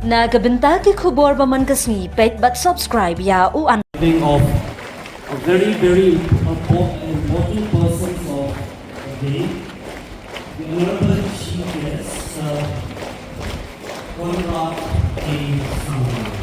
Nagabentagi kubor baman kasni pet but subscribe ya uan. Of a very important persons of the day, the Honorable Chief Guest, Conrad A. Sangha.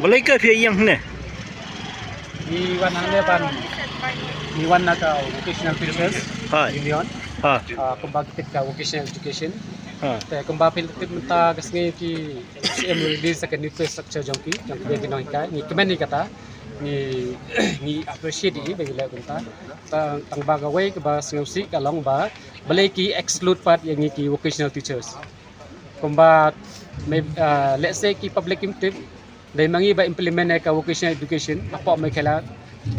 Boleh ke via yang ni? Iwan Hangleban, Iwan Naga Vocational Teachers Hai. Union, Ha. kembali kita vocational education. Ha. Te kembali kita minta kesini ki CM release second infrastructure jongki yang kita kena ikai. Ni kemen ni kata ni appreciate ini bagi lah kita. Tang bagawai ke bahas musik along bah boleh ki exclude part yang ni ki vocational teachers. Kembali let's say ki public incentive dari mangi ba implement ka vocational education apa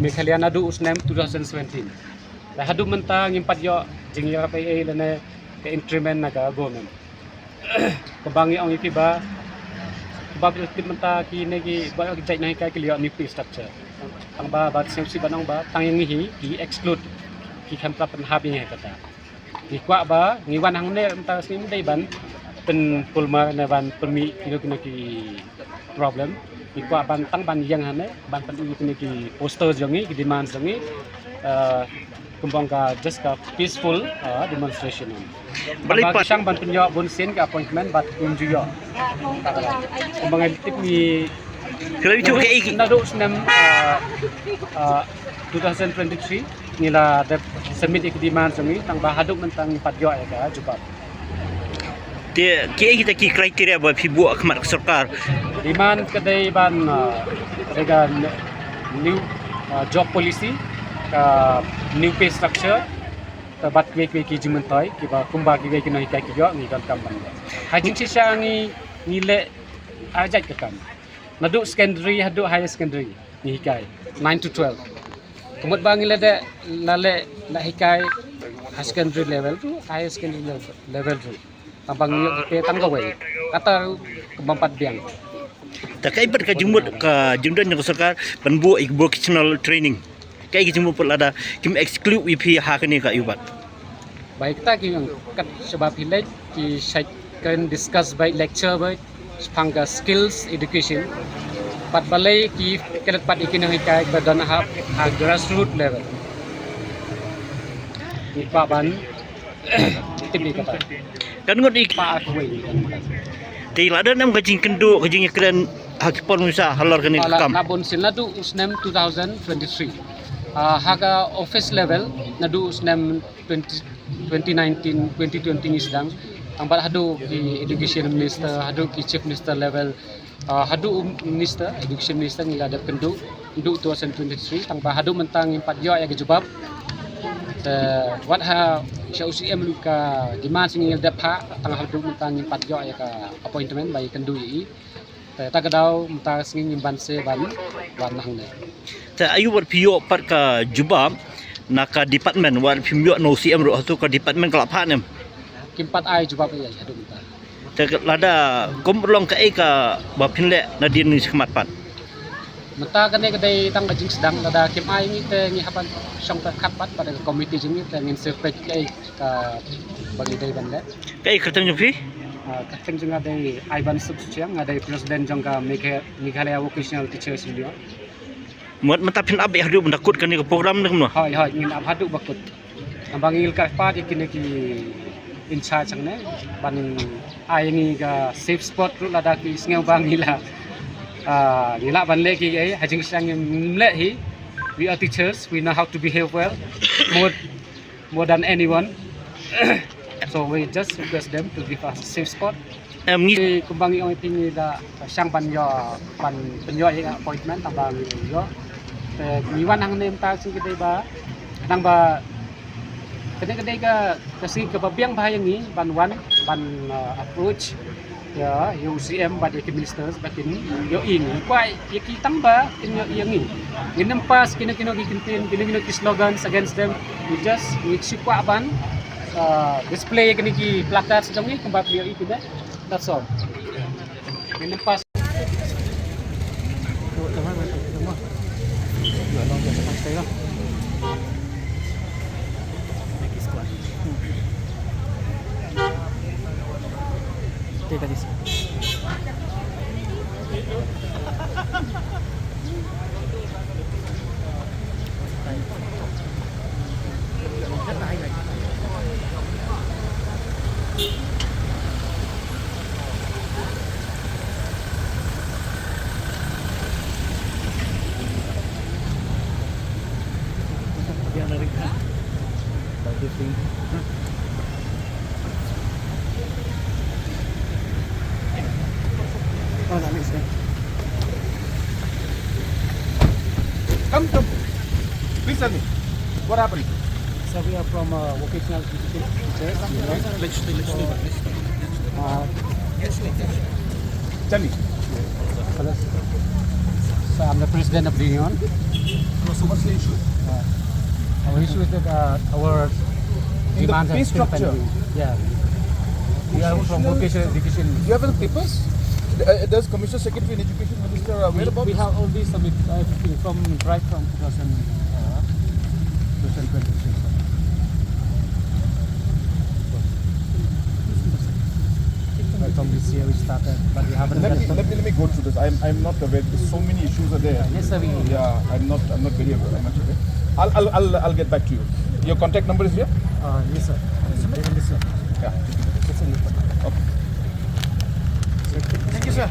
Meghalaya nadu usnem 2017 dah hadu mentang impat yo jing ya PA dan ke instrument naga government kebangi ong iki ba menta ki negi ba ki naik ka ki liya ni structure ang ba sensi banong ba tang yang hi ki exclude ki khamta pen habi ngai kata ki kwa ba ngiwan hang ne menta sim dei ban pen pulma ne ban permi kino ki problem ikwa ban tang ban yang hane ban pen ki poster jongi ki demand jongi kumbang ka just ka peaceful demonstration Balik bagi sang ban penyo bonsin ka appointment bat kunjuyo kumbang tip ni Kalau itu ke iki. nado snem 2023 nila de submit ik demand jongi tang bahaduk mentang patyo ya ka jubab Dia kita ki kriteria buat buat khidmat sarkar. demand kedai ban rega new job policy ka new pay structure ta bat we ki jimentai ki ba kumba ki we ki noi ka ki yo ni kan kamban hajing si siya ni le ajak ke kam nadu secondary hadu higher secondary ni hikai 9 to 12 kumut bang le de la hikai high secondary level tu higher secondary level tu tambang yo ki tang gawai kata kemampat biang Tak kaibat ka jumut ka jumdan yang sarkar penbuat vocational training. Kai ki jumut ada kim exclude WP ha kani ka yubat. Baik kita ki kat sebab hilai ki saya kan discuss by lecture by pangga skills education pat balai ki kelet pat ikin nang ikai badan ha grassroots level ni pa ban tip ni kata Kan ngot ik pa kuai ti lada nam kajing kendu kajing keren hakipon musa halar kani kam. labon siladu usnem 2023 haga office level nadu usnem 2019 2020 ni sedang tambah hadu di education minister hadu ki chief minister level hadu minister education minister ni ada kendu 2023 tambah hadu mentang empat yo ya kejubab what ha UCM luka demand singil depha tang hadu mentang empat yo ya ka appointment by kendu i ta kadau mentang singin ban se ban nang ne Ta ayu buat pio pat ka jubab naka department buat pio no CM ro tu ka department kelaphan nem. kimpat ai jubab ya hadu mentang Ta lada komrong ka ka ba pinle na din ni khidmat pat. mata kene kedai tang kajing sedang ada kim ai ni te ni hapan song ta khat pat pada komiti jing ni te ngin survey kai ka bagi dai banda Kai kertang jupi? kateng jing ada Ivan Subsiang ada presiden jong ka Meghalaya Vocational Teachers Union Muat mata pin ab ya hadu mendakut kani ke program ni kemno. hai ngin ab hadu bakut ambangil ka pat ikin ki in charge ne ban ai ni ga safe spot ru lada ki sngeu bangila nila ban le ki ai hajing sang le hi we are teachers we know how to behave well more than anyone so we just request them to give us a safe spot Ni Di kumbangi ang ipini da siyang panyo yung appointment ang bangi yo. Iwan ang name tag kita ba nang ba kadang-kadang kasi kababiang bahaya ni ban approach ya yung CM ba di ministers bakin yo ini kwai ya kitang ba kinyo yang ni ginampas kino gikintin kino slogans against them we just sikwa ban display kini ki placard sedang ni kembali yo itu dah that's all ginampas Come. Please tell me. What happened? So we are from vocational education teachers. Tell me. So I'm the president of the union. So what's the issue? Our issue is that our In the demands are pay still structure. pending. Yeah. We are from vocational education. Do you have any papers? Does Commissioner Secretary and Education Minister aware about We this? have all these everything from right from 2026. Right from this year we started, but we haven't Let done me go through this. I'm not aware because so many issues are there. Yes, sir. Yeah, I'm not very aware much of it. I'll get back to you. Your contact number is here? Yes, sir. Yes, sir. Yeah. It's in the Okay. Thank you, sir.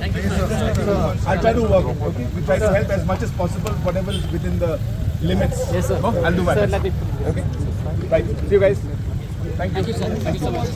I'll try to work. Okay. We try to help as much as possible, whatever is within the limits. Yes, sir. Oh, I'll do my Sir, best. let it. Okay. Right. See you guys. Thank you. Thank you, sir. Thank you so much.